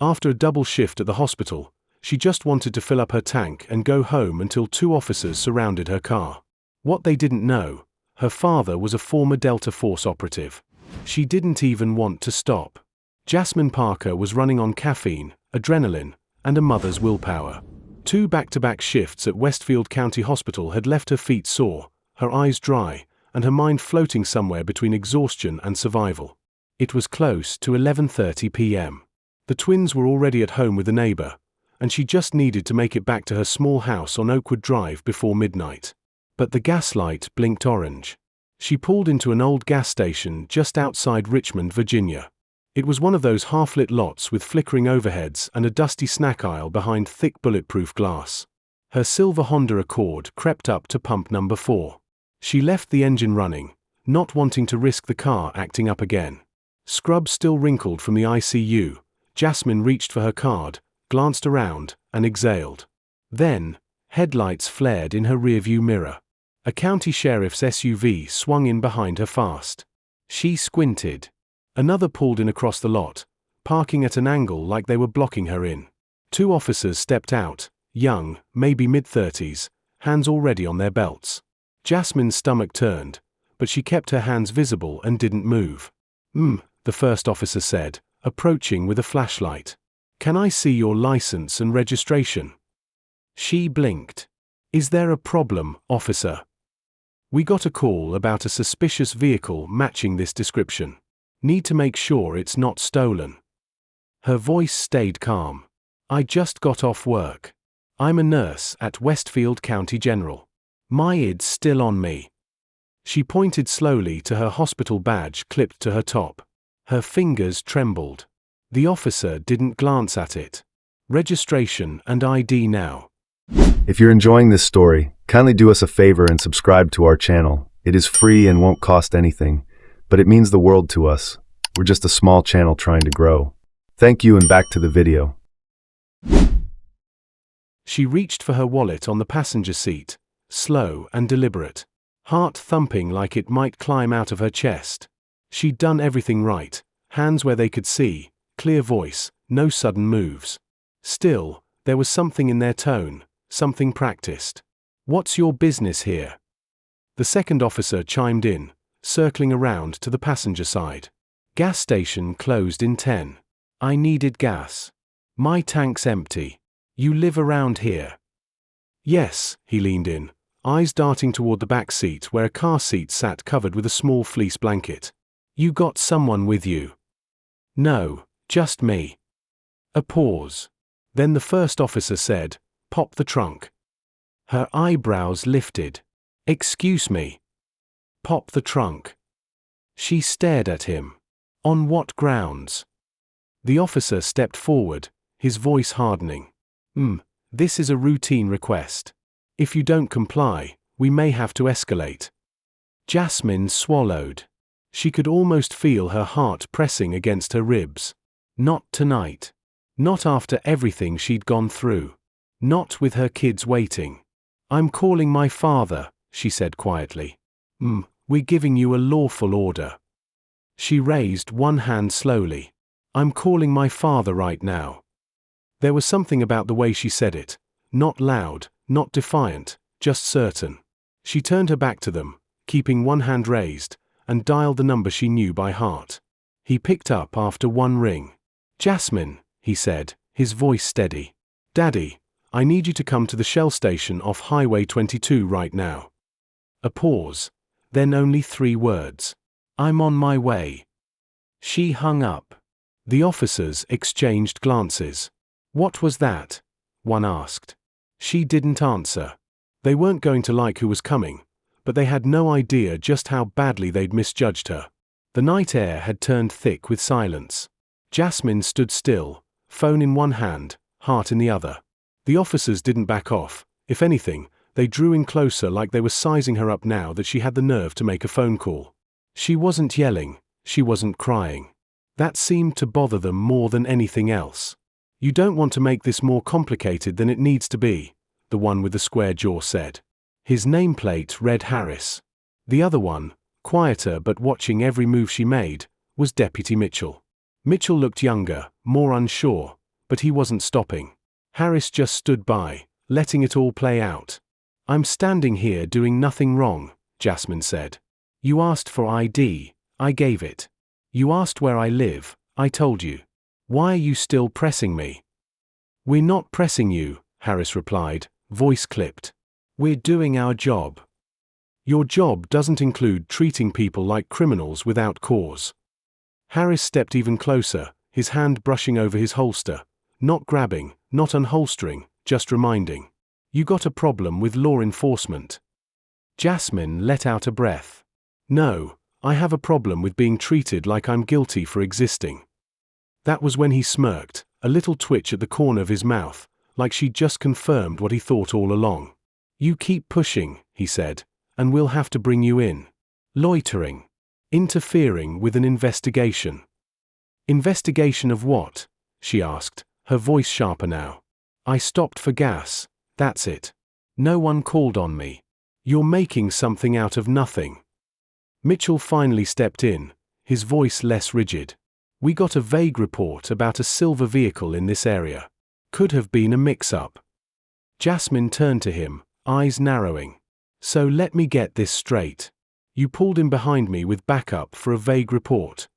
After a double shift at the hospital, she just wanted to fill up her tank and go home until two officers surrounded her car. What they didn't know, her father was a former Delta Force operative. She didn't even want to stop. Jasmine Parker was running on caffeine, adrenaline, and a mother's willpower. 2 back-to-back shifts at Westfield County Hospital had left her feet sore, her eyes dry, and her mind floating somewhere between exhaustion and survival. It was close to 11:30 p.m. The twins were already at home with a neighbor, and she just needed to make it back to her small house on Oakwood Drive before midnight. But the gas light blinked orange. She pulled into an old gas station just outside Richmond, Virginia. It was one of those half-lit lots with flickering overheads and a dusty snack aisle behind thick bulletproof glass. Her silver Honda Accord crept up to pump number 4. She left the engine running, not wanting to risk the car acting up again. Scrubs still wrinkled from the ICU, Jasmine reached for her card, glanced around, and exhaled. Then, headlights flared in her rearview mirror. A county sheriff's SUV swung in behind her fast. She squinted. Another pulled in across the lot, parking at an angle like they were blocking her in. 2 officers stepped out, young, maybe mid-30s, hands already on their belts. Jasmine's stomach turned, but she kept her hands visible and didn't move. The first officer said, approaching with a flashlight. "Can I see your license and registration?" She blinked. "Is there a problem, officer?" "We got a call about a suspicious vehicle matching this description. Need to make sure it's not stolen." Her voice stayed calm. "I just got off work. I'm a nurse at Westfield County General. My ID's still on me." She pointed slowly to her hospital badge clipped to her top. Her fingers trembled. The officer didn't glance at it. "Registration and ID now." If you're enjoying this story, kindly do us a favor and subscribe to our channel. It is free and won't cost anything, but it means the world to us. We're just a small channel trying to grow. Thank you, and back to the video. She reached for her wallet on the passenger seat, slow and deliberate, heart thumping like it might climb out of her chest. She'd done everything right, hands where they could see, clear voice, no sudden moves. Still, there was something in their tone, something practiced. "What's your business here?" The second officer chimed in, circling around to the passenger side. "Gas station closed in 10. I needed gas. My tank's empty. You live around here?" "Yes," he leaned in, eyes darting toward the back seat where a car seat sat covered with a small fleece blanket. "You got someone with you?" "No, just me." A pause. Then the first officer said, "Pop the trunk." Her eyebrows lifted. "Excuse me." "Pop the trunk." She stared at him. "On what grounds?" The officer stepped forward, his voice hardening. This is a routine request. If you don't comply, we may have to escalate." Jasmine swallowed. She could almost feel her heart pressing against her ribs. Not tonight. Not after everything she'd gone through. Not with her kids waiting. "I'm calling my father," she said quietly. We're giving you a lawful order." She raised one hand slowly. "I'm calling my father right now." There was something about the way she said it. Not loud, not defiant, just certain. She turned her back to them, keeping one hand raised, and dialed the number she knew by heart. He picked up after one ring. "Jasmine," he said, his voice steady. "Daddy, I need you to come to the Shell station off Highway 22 right now." A pause. Then only 3 words. "I'm on my way." She hung up. The officers exchanged glances. "What was that?" one asked. She didn't answer. They weren't going to like who was coming, but they had no idea just how badly they'd misjudged her. The night air had turned thick with silence. Jasmine stood still, phone in one hand, heart in the other. The officers didn't back off. If anything, they drew in closer like they were sizing her up now that she had the nerve to make a phone call. She wasn't yelling, she wasn't crying. That seemed to bother them more than anything else. "You don't want to make this more complicated than it needs to be," the one with the square jaw said. His nameplate read Harass. The other one, quieter but watching every move she made, was Deputy Mitchell. Mitchell looked younger, more unsure, but he wasn't stopping. Harris just stood by, letting it all play out. "I'm standing here doing nothing wrong," Jasmine said. "You asked for ID, I gave it. You asked where I live, I told you. Why are you still pressing me?" "We're not pressing you," Harris replied, voice clipped. "We're doing our job. Your job doesn't include treating people like criminals without cause." Harris stepped even closer, his hand brushing over his holster, not grabbing, not unholstering, just reminding. "You got a problem with law enforcement." Jasmine let out a breath. "No, I have a problem with being treated like I'm guilty for existing." That was when he smirked, a little twitch at the corner of his mouth, like she'd just confirmed what he thought all along. "You keep pushing," he said, "and we'll have to bring you in. Loitering. Interfering with an investigation." "Investigation of what?" she asked, her voice sharper now. "I stopped for gas, that's it. No one called on me. You're making something out of nothing." Mitchell finally stepped in, his voice less rigid. "We got a vague report about a silver vehicle in this area. Could have been a mix-up." Jasmine turned to him, eyes narrowing. "So let me get this straight. You pulled him behind me with backup for a vague report."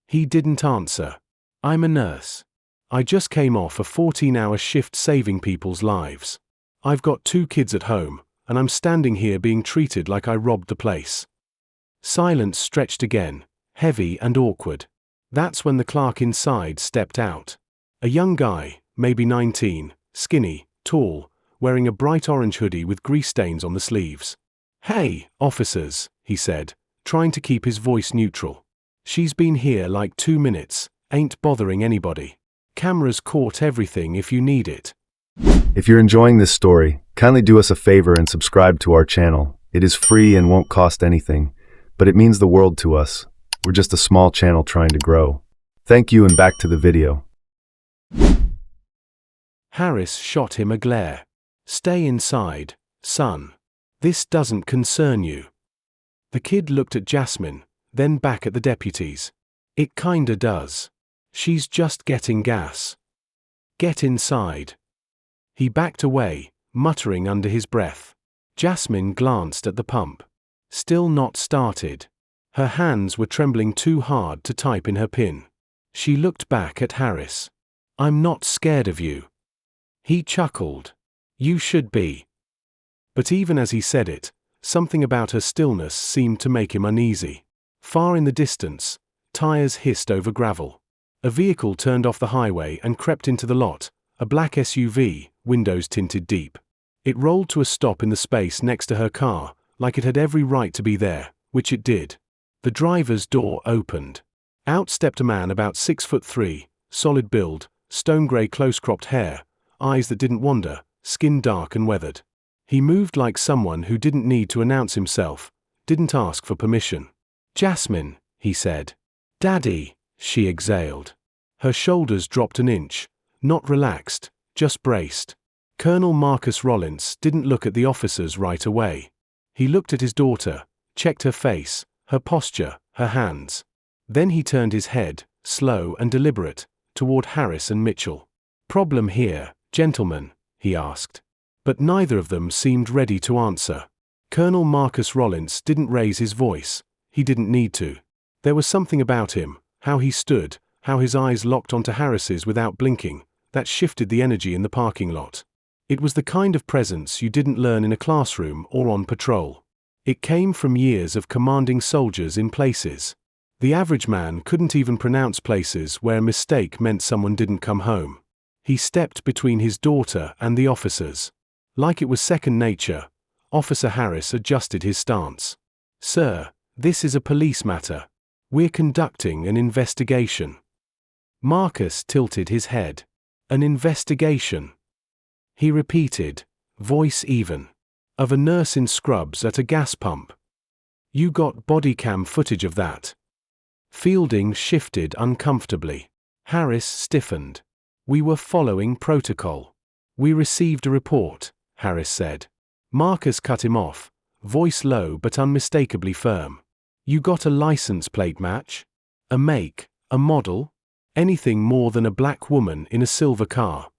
He didn't answer. "I'm a nurse. I just came off a 14-hour shift saving people's lives. I've got 2 kids at home, and I'm standing here being treated like I robbed the place." Silence stretched again, heavy and awkward. That's when the clerk inside stepped out. A young guy, maybe 19, skinny, tall, wearing a bright orange hoodie with grease stains on the sleeves. "Hey, officers," he said, trying to keep his voice neutral. "She's been here like 2 minutes, ain't bothering anybody. Cameras caught everything if you need it." If you're enjoying this story, kindly do us a favor and subscribe to our channel. It is free and won't cost anything, but it means the world to us. We're just a small channel trying to grow. Thank you, and back to the video. Harris shot him a glare. "Stay inside, son. This doesn't concern you." The kid looked at Jasmine, then back at the deputies. "It kinda does. She's just getting gas. Get inside." He backed away, muttering under his breath. Jasmine glanced at the pump. Still not started. Her hands were trembling too hard to type in her PIN. She looked back at Harris. "I'm not scared of you." He chuckled. "You should be." But even as he said it, something about her stillness seemed to make him uneasy. Far in the distance, tires hissed over gravel. A vehicle turned off the highway and crept into the lot, a black SUV, windows tinted deep. It rolled to a stop in the space next to her car, like it had every right to be there, which it did. The driver's door opened. Out stepped a man about 6'3", solid build, stone-grey close-cropped hair, eyes that didn't wander, skin dark and weathered. He moved like someone who didn't need to announce himself, didn't ask for permission. "Jasmine," he said. "Daddy," she exhaled. Her shoulders dropped an inch, not relaxed, just braced. Colonel Marcus Rollins didn't look at the officers right away. He looked at his daughter, checked her face, her posture, her hands. Then he turned his head, slow and deliberate, toward Harris and Mitchell. "Problem here, gentlemen?" he asked. But neither of them seemed ready to answer. Colonel Marcus Rollins didn't raise his voice. He didn't need to. There was something about him, how he stood, how his eyes locked onto Harris's without blinking, that shifted the energy in the parking lot. It was the kind of presence you didn't learn in a classroom or on patrol. It came from years of commanding soldiers in places. The average man couldn't even pronounce places where a mistake meant someone didn't come home. He stepped between his daughter and the officers. Like it was second nature, Officer Harris adjusted his stance. "Sir, this is a police matter. We're conducting an investigation." Marcus tilted his head. "An investigation?" He repeated, voice even. "Of a nurse in scrubs at a gas pump. You got body cam footage of that?" Fielding shifted uncomfortably. Harris stiffened. "We were following protocol. We received a report," Harris said. Marcus cut him off, voice low but unmistakably firm. "You got a license plate match? A make, a model? Anything more than a black woman in a silver car.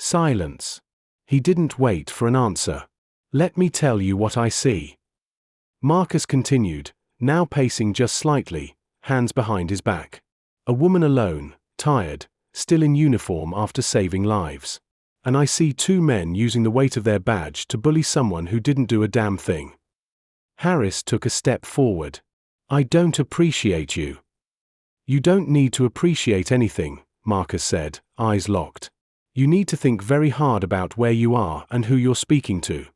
Silence. He didn't wait for an answer. Let me tell you what I see. Marcus continued, now pacing just slightly, hands behind his back. A woman alone, tired, still in uniform after saving lives. And I see two men using the weight of their badge to bully someone who didn't do a damn thing. Harris took a step forward. I don't appreciate you. You don't need to appreciate anything, Marcus said, eyes locked. You need to think very hard about where you are and who you're speaking to.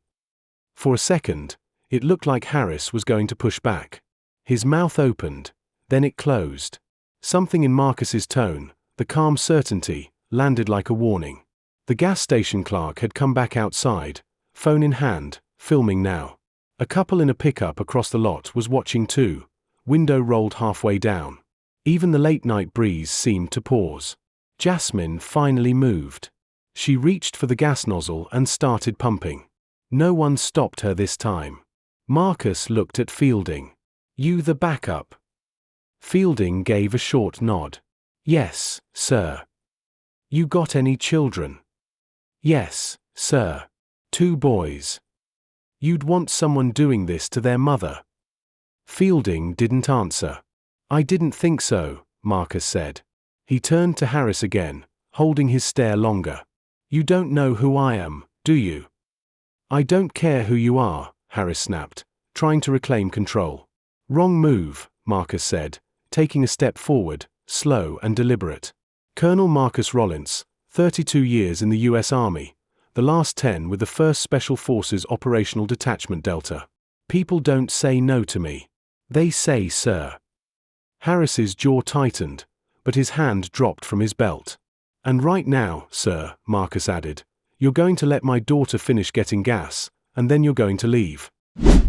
For a second, it looked like Harris was going to push back. His mouth opened, then it closed. Something in Marcus's tone, the calm certainty, landed like a warning. The gas station clerk had come back outside, phone in hand, filming now. A couple in a pickup across the lot was watching too, window rolled halfway down. Even the late-night breeze seemed to pause. Jasmine finally moved. She reached for the gas nozzle and started pumping. No one stopped her this time. Marcus looked at Fielding. You the backup? Fielding gave a short nod. Yes, sir. You got any children? Yes, sir. 2 boys. You'd want someone doing this to their mother? Fielding didn't answer. I didn't think so, Marcus said. He turned to Harris again, holding his stare longer. You don't know who I am, do you? I don't care who you are, Harris snapped, trying to reclaim control. Wrong move, Marcus said, taking a step forward, slow and deliberate. Colonel Marcus Rollins, 32 years in the U.S. Army, the last 10 with the 1st Special Forces Operational Detachment Delta. People don't say no to me. They say sir. Harris's jaw tightened, but his hand dropped from his belt. And right now, sir, Marcus added, you're going to let my daughter finish getting gas, and then you're going to leave.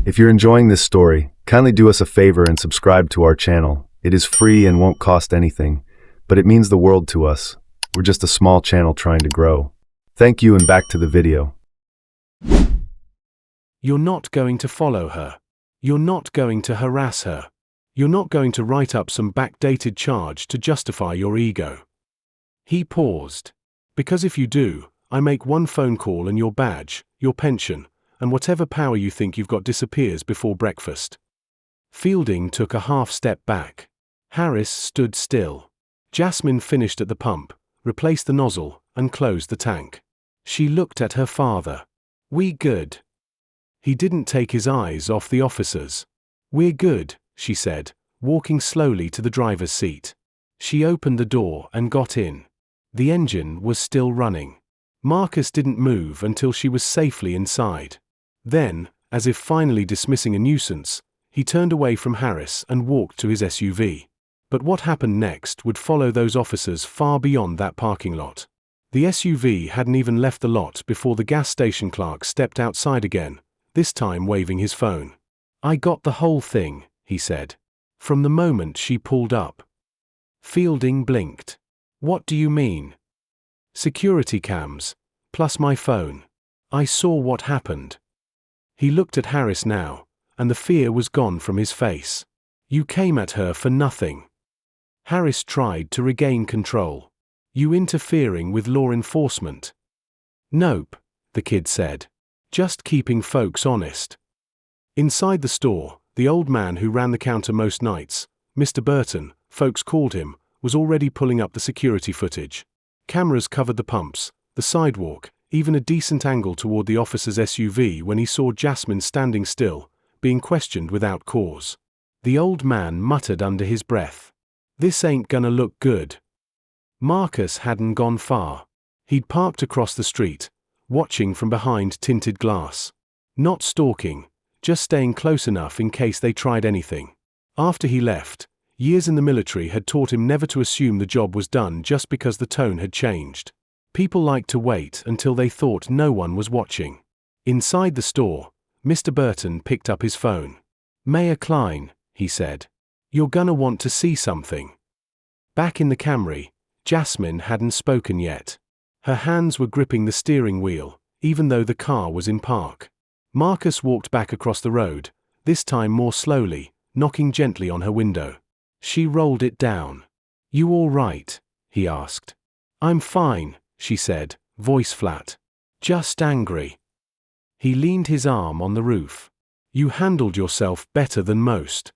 If you're enjoying this story, kindly do us a favor and subscribe to our channel. It is free and won't cost anything, but it means the world to us. We're just a small channel trying to grow. Thank you, and back to the video. You're not going to follow her. You're not going to harass her. You're not going to write up some backdated charge to justify your ego. He paused. Because if you do, I make one phone call and your badge, your pension, and whatever power you think you've got disappears before breakfast. Fielding took a half step back. Harris stood still. Jasmine finished at the pump, replaced the nozzle, and closed the tank. She looked at her father. We good? He didn't take his eyes off the officers. We're good, she said, walking slowly to the driver's seat. She opened the door and got in. The engine was still running. Marcus didn't move until she was safely inside. Then, as if finally dismissing a nuisance, he turned away from Harris and walked to his SUV. But what happened next would follow those officers far beyond that parking lot. The SUV hadn't even left the lot before the gas station clerk stepped outside again, this time waving his phone. I got the whole thing, he said. From the moment she pulled up. Fielding blinked. What do you mean? Security cams, plus my phone. I saw what happened. He looked at Harris now, and the fear was gone from his face. You came at her for nothing. Harris tried to regain control. You interfering with law enforcement? Nope, the kid said. Just keeping folks honest. Inside the store, the old man who ran the counter most nights, Mr. Burton, folks called him, was already pulling up the security footage. Cameras covered the pumps, the sidewalk, even a decent angle toward the officer's SUV when he saw Jasmine standing still, being questioned without cause. The old man muttered under his breath. This ain't gonna look good. Marcus hadn't gone far. He'd parked across the street, watching from behind tinted glass. Not stalking, just staying close enough in case they tried anything. After he left, years in the military had taught him never to assume the job was done just because the tone had changed. People liked to wait until they thought no one was watching. Inside the store, Mr. Burton picked up his phone. Mayor Klein, he said. You're gonna want to see something. Back in the Camry, Jasmine hadn't spoken yet. Her hands were gripping the steering wheel, even though the car was in park. Marcus walked back across the road, this time more slowly, knocking gently on her window. She rolled it down. You all right? he asked. I'm fine, she said, voice flat. Just angry. He leaned his arm on the roof. You handled yourself better than most.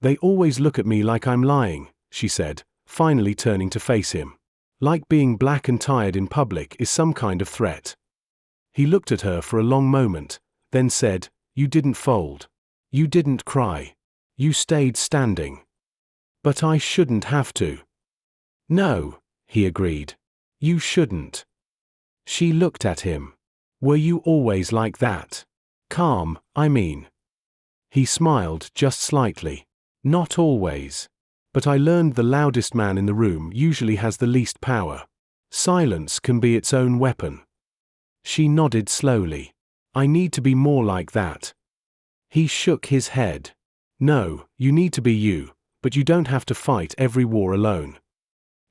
They always look at me like I'm lying, she said, finally turning to face him. Like being black and tired in public is some kind of threat. He looked at her for a long moment, then said, You didn't fold. You didn't cry. You stayed standing. But I shouldn't have to. No, he agreed. You shouldn't. She looked at him. Were you always like that? Calm, I mean. He smiled just slightly. Not always. But I learned the loudest man in the room usually has the least power. Silence can be its own weapon. She nodded slowly. I need to be more like that. He shook his head. No, you need to be you, but you don't have to fight every war alone.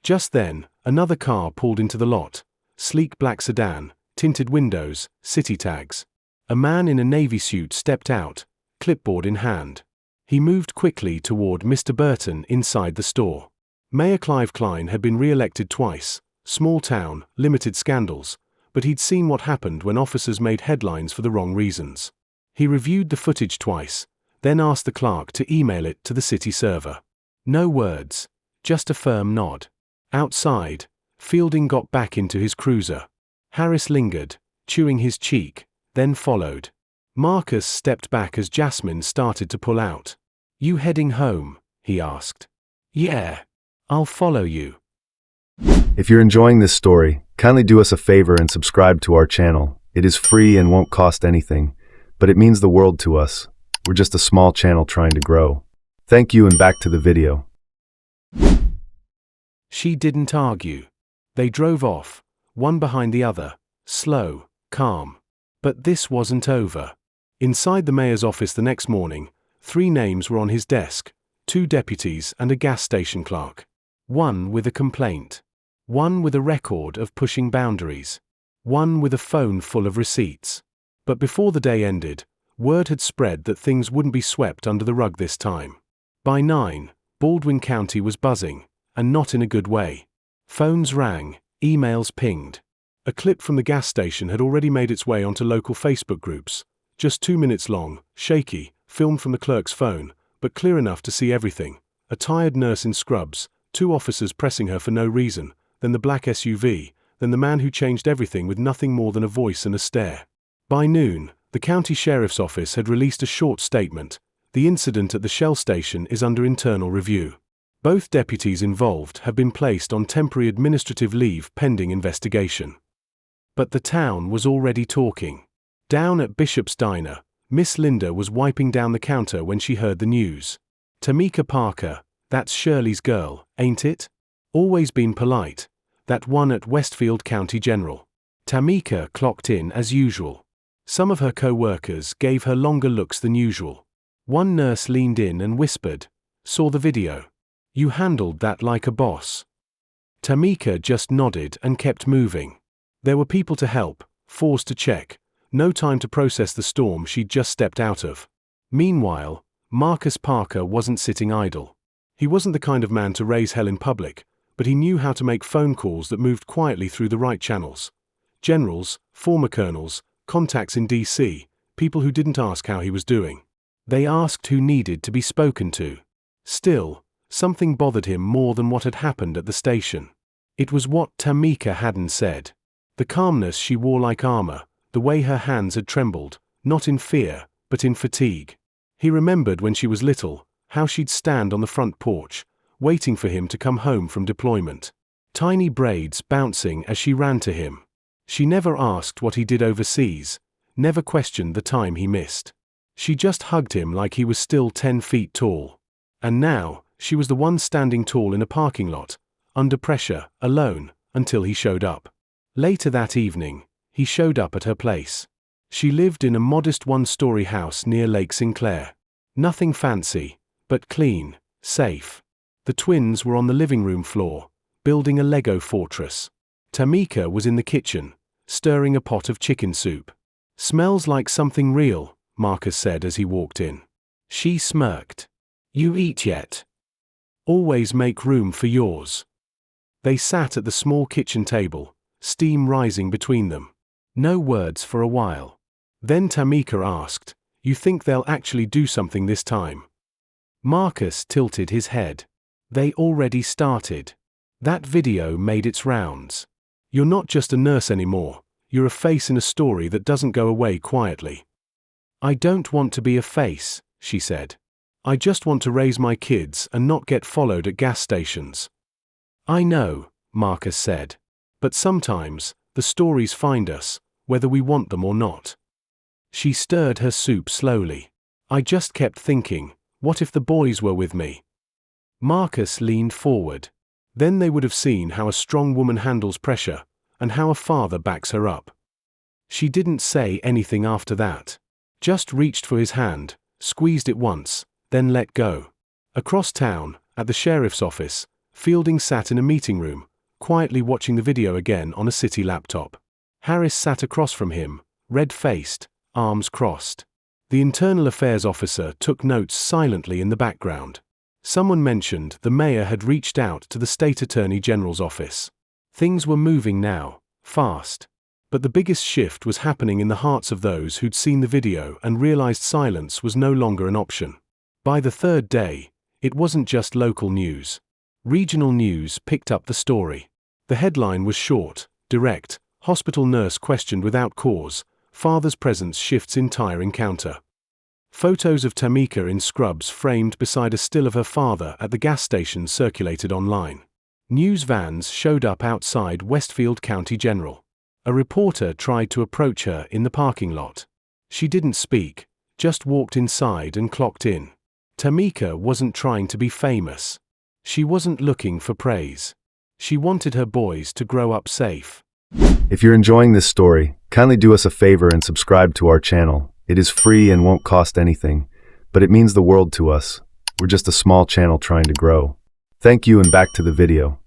Just then, another car pulled into the lot. Sleek black sedan, tinted windows, city tags. A man in a navy suit stepped out, clipboard in hand. He moved quickly toward Mr. Burton inside the store. Mayor Clive Klein had been re-elected twice, small town, limited scandals, but he'd seen what happened when officers made headlines for the wrong reasons. He reviewed the footage twice, then asked the clerk to email it to the city server. No words, just a firm nod. Outside, Fielding got back into his cruiser. Harris lingered, chewing his cheek, then followed. Marcus stepped back as Jasmine started to pull out. You heading home? He asked. Yeah. I'll follow you. If you're enjoying this story, kindly do us a favor and subscribe to our channel. It is free and won't cost anything, but it means the world to us. We're just a small channel trying to grow. Thank you and back to the video. She didn't argue. They drove off, one behind the other, slow, calm. But this wasn't over. Inside the mayor's office the next morning, 3 names were on his desk, 2 deputies and a gas station clerk. One with a complaint. One with a record of pushing boundaries. One with a phone full of receipts. But before the day ended, word had spread that things wouldn't be swept under the rug this time. By 9, Baldwin County was buzzing, and not in a good way. Phones rang, emails pinged. A clip from the gas station had already made its way onto local Facebook groups. Just 2 minutes long, shaky, filmed from the clerk's phone, but clear enough to see everything. A tired nurse in scrubs, 2 officers pressing her for no reason, then the black SUV, then the man who changed everything with nothing more than a voice and a stare. By noon, the county sheriff's office had released a short statement. The incident at the Shell station is under internal review. Both deputies involved have been placed on temporary administrative leave pending investigation. But the town was already talking. Down at Bishop's Diner, Miss Linda was wiping down the counter when she heard the news. Tamika Parker, that's Shirley's girl, ain't it? Always been polite. That one at Westfield County General. Tamika clocked in as usual. Some of her co-workers gave her longer looks than usual. One nurse leaned in and whispered, Saw the video. You handled that like a boss. Tamika just nodded and kept moving. There were people to help, forced to check. No time to process the storm she'd just stepped out of. Meanwhile, Marcus Parker wasn't sitting idle. He wasn't the kind of man to raise hell in public, but he knew how to make phone calls that moved quietly through the right channels. Generals, former colonels, contacts in D.C., people who didn't ask how he was doing. They asked who needed to be spoken to. Still, something bothered him more than what had happened at the station. It was what Tamika hadn't said. The calmness she wore like armor, the way her hands had trembled, not in fear, but in fatigue. He remembered when she was little, how she'd stand on the front porch, waiting for him to come home from deployment. Tiny braids bouncing as she ran to him. She never asked what he did overseas, never questioned the time he missed. She just hugged him like he was still 10 feet tall. And now, she was the one standing tall in a parking lot, under pressure, alone, until he showed up. Later that evening, he showed up at her place. She lived in a modest 1-story house near Lake Sinclair. Nothing fancy, but clean, safe. The twins were on the living room floor, building a Lego fortress. Tamika was in the kitchen, stirring a pot of chicken soup. Smells like something real, Marcus said as he walked in. She smirked. You eat yet? Always make room for yours. They sat at the small kitchen table, steam rising between them. No words for a while. Then Tamika asked, "You think they'll actually do something this time?" Marcus tilted his head. They already started. That video made its rounds. You're not just a nurse anymore, you're a face in a story that doesn't go away quietly. "I don't want to be a face," she said. "I just want to raise my kids and not get followed at gas stations." "I know," Marcus said. "But sometimes, the stories find us, whether we want them or not." She stirred her soup slowly. "I just kept thinking, what if the boys were with me?" Marcus leaned forward. Then they would have seen how a strong woman handles pressure, and how a father backs her up. She didn't say anything after that. Just reached for his hand, squeezed it once, then let go. Across town, at the sheriff's office, Fielding sat in a meeting room, quietly watching the video again on a city laptop. Harris sat across from him, red-faced, arms crossed. The internal affairs officer took notes silently in the background. Someone mentioned the mayor had reached out to the state attorney general's office. Things were moving now, fast. But the biggest shift was happening in the hearts of those who'd seen the video and realized silence was no longer an option. By the third day, it wasn't just local news. Regional news picked up the story. The headline was short, direct: hospital nurse questioned without cause, father's presence shifts entire encounter. Photos of Tamika in scrubs framed beside a still of her father at the gas station circulated online. News vans showed up outside Westfield County General. A reporter tried to approach her in the parking lot. She didn't speak, just walked inside and clocked in. Tamika wasn't trying to be famous. She wasn't looking for praise. She wanted her boys to grow up safe. If you're enjoying this story, kindly do us a favor and subscribe to our channel. It is free and won't cost anything, but it means the world to us. We're just a small channel trying to grow. Thank you, and back to the video.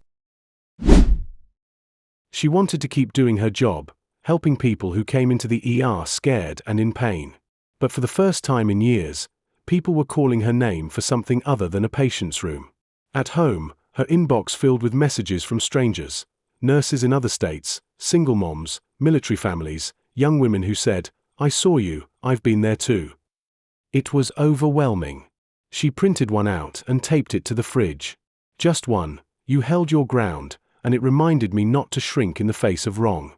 She wanted to keep doing her job, helping people who came into the ER scared and in pain. But for the first time in years, people were calling her name for something other than a patient's room. At home, her inbox filled with messages from strangers, nurses in other states, single moms, military families, young women who said, "I saw you, I've been there too." It was overwhelming. She printed one out and taped it to the fridge. Just one: "You held your ground, and it reminded me not to shrink in the face of wrong."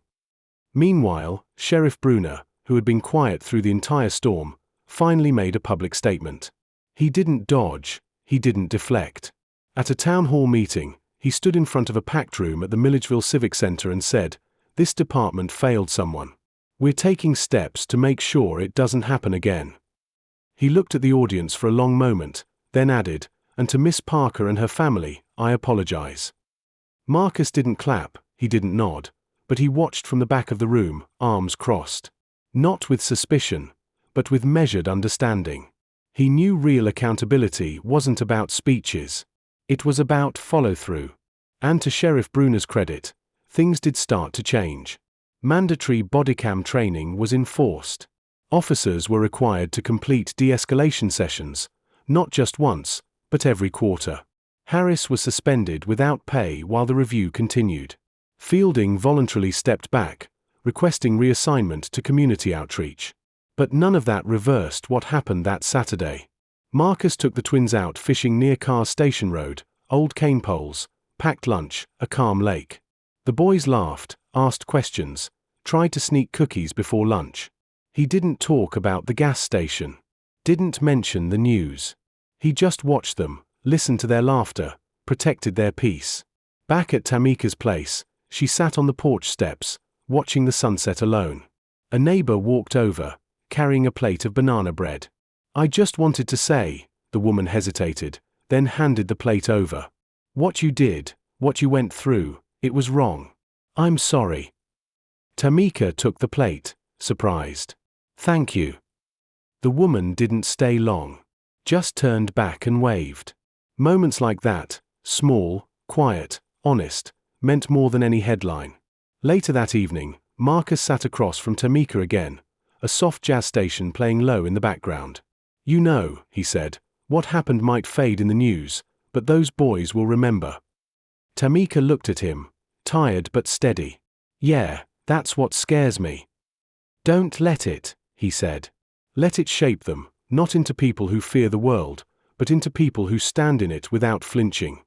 Meanwhile, Sheriff Bruner, who had been quiet through the entire storm, finally made a public statement. He didn't dodge, he didn't deflect. At a town hall meeting, he stood in front of a packed room at the Milledgeville Civic Center and said, "This department failed someone. We're taking steps to make sure it doesn't happen again." He looked at the audience for a long moment, then added, "And to Miss Parker and her family, I apologize." Marcus didn't clap, he didn't nod, but he watched from the back of the room, arms crossed. Not with suspicion, but with measured understanding. He knew real accountability wasn't about speeches. It was about follow-through. And to Sheriff Bruner's credit, things did start to change. Mandatory bodycam training was enforced. Officers were required to complete de-escalation sessions, not just once, but every quarter. Harris was suspended without pay while the review continued. Fielding voluntarily stepped back, requesting reassignment to community outreach. But none of that reversed what happened that Saturday. Marcus took the twins out fishing near Carr Station Road, old cane poles, packed lunch, a calm lake. The boys laughed, asked questions, tried to sneak cookies before lunch. He didn't talk about the gas station. Didn't mention the news. He just watched them, listened to their laughter, protected their peace. Back at Tamika's place, she sat on the porch steps, watching the sunset alone. A neighbor walked over, carrying a plate of banana bread. "I just wanted to say," the woman hesitated, then handed the plate over. "What you did, what you went through, it was wrong. I'm sorry." Tamika took the plate, surprised. "Thank you." The woman didn't stay long. Just turned back and waved. Moments like that, small, quiet, honest, meant more than any headline. Later that evening, Marcus sat across from Tamika again, a soft jazz station playing low in the background. "You know," he said, "what happened might fade in the news, but those boys will remember." Tamika looked at him, tired but steady. Yeah, that's what scares me. Don't let it, he said. Let it shape them, not into people who fear the world, but into people who stand in it without flinching.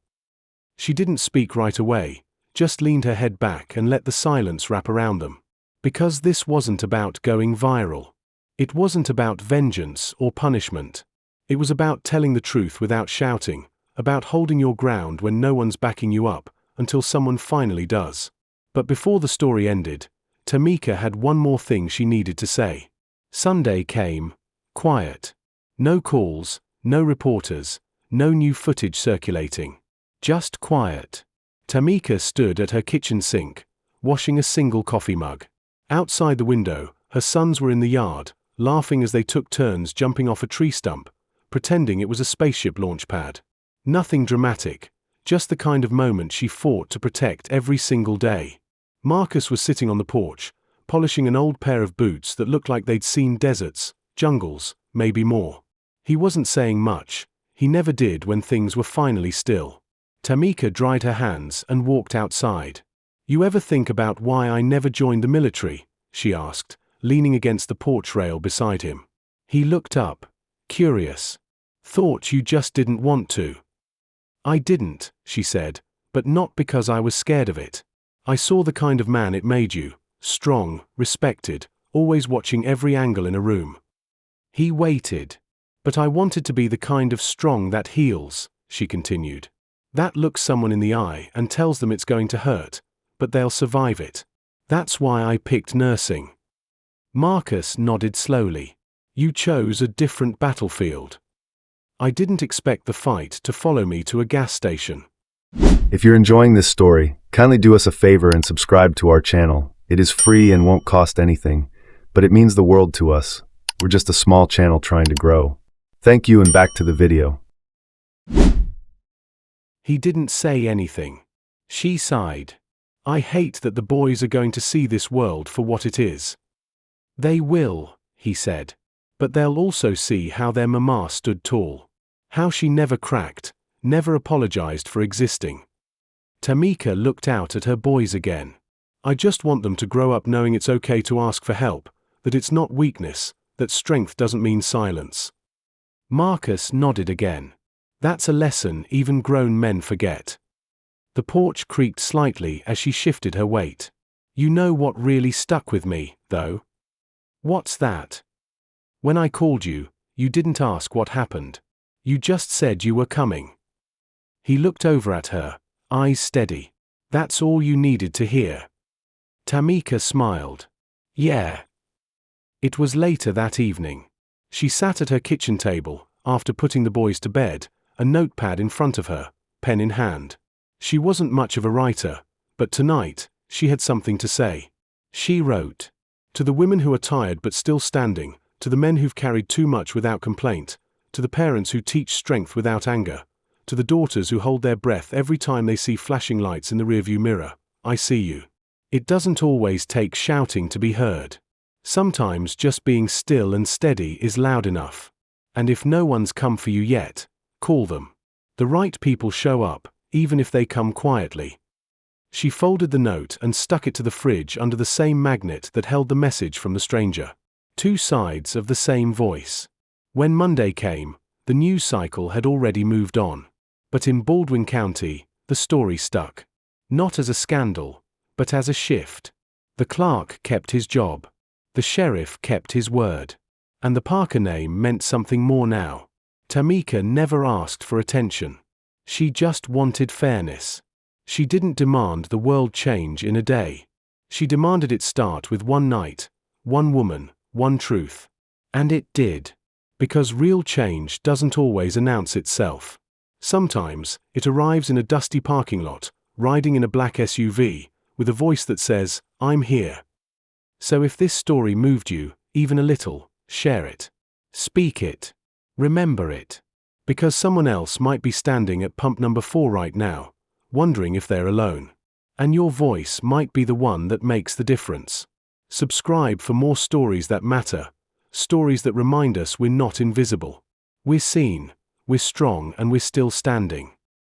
She didn't speak right away, just leaned her head back and let the silence wrap around them. Because this wasn't about going viral. It wasn't about vengeance or punishment. It was about telling the truth without shouting, about holding your ground when no one's backing you up, until someone finally does. But before the story ended, Tamika had one more thing she needed to say. Sunday came. Quiet. No calls, no reporters, no new footage circulating. Just quiet. Tamika stood at her kitchen sink, washing a single coffee mug. Outside the window, her sons were in the yard, laughing as they took turns jumping off a tree stump, pretending it was a spaceship launch pad. Nothing dramatic, just the kind of moment she fought to protect every single day. Marcus was sitting on the porch, polishing an old pair of boots that looked like they'd seen deserts, jungles, maybe more. He wasn't saying much. He never did when things were finally still. Tamika dried her hands and walked outside. You ever think about why I never joined the military? She asked, leaning against the porch rail beside him. He looked up, curious. Thought you just didn't want to. I didn't, she said, but not because I was scared of it. I saw the kind of man it made you, strong, respected, always watching every angle in a room. He waited. But I wanted to be the kind of strong that heals, she continued. That looks someone in the eye and tells them it's going to hurt, but they'll survive it. That's why I picked nursing. Marcus nodded slowly. You chose a different battlefield. I didn't expect the fight to follow me to a gas station. If you're enjoying this story, kindly do us a favor and subscribe to our channel. It is free and won't cost anything, but it means the world to us. We're just a small channel trying to grow. Thank you, and back to the video. He didn't say anything. She sighed. I hate that the boys are going to see this world for what it is. They will, he said. But they'll also see how their mama stood tall. How she never cracked, never apologized for existing. Tamika looked out at her boys again. I just want them to grow up knowing it's okay to ask for help, that it's not weakness, that strength doesn't mean silence. Marcus nodded again. That's a lesson even grown men forget. The porch creaked slightly as she shifted her weight. You know what really stuck with me, though? What's that? When I called you, you didn't ask what happened. You just said you were coming. He looked over at her, eyes steady. That's all you needed to hear. Tamika smiled. Yeah. It was later that evening. She sat at her kitchen table, after putting the boys to bed, a notepad in front of her, pen in hand. She wasn't much of a writer, but tonight, she had something to say. She wrote, to the women who are tired but still standing, to the men who've carried too much without complaint, to the parents who teach strength without anger, to the daughters who hold their breath every time they see flashing lights in the rearview mirror, I see you. It doesn't always take shouting to be heard. Sometimes just being still and steady is loud enough. And if no one's come for you yet, call them. The right people show up, even if they come quietly. She folded the note and stuck it to the fridge under the same magnet that held the message from the stranger. Two sides of the same voice. When Monday came, the news cycle had already moved on. But in Baldwin County, the story stuck. Not as a scandal, but as a shift. The clerk kept his job. The sheriff kept his word. And the Parker name meant something more now. Tamika never asked for attention. She just wanted fairness. She didn't demand the world change in a day. She demanded it start with one night, one woman, one truth. And it did. Because real change doesn't always announce itself. Sometimes, it arrives in a dusty parking lot, riding in a black SUV, with a voice that says, I'm here. So if this story moved you, even a little, share it. Speak it. Remember it. Because someone else might be standing at pump number 4 right now, wondering if they're alone. And your voice might be the one that makes the difference. Subscribe for more stories that matter, stories that remind us we're not invisible. We're seen, we're strong, and we're still standing.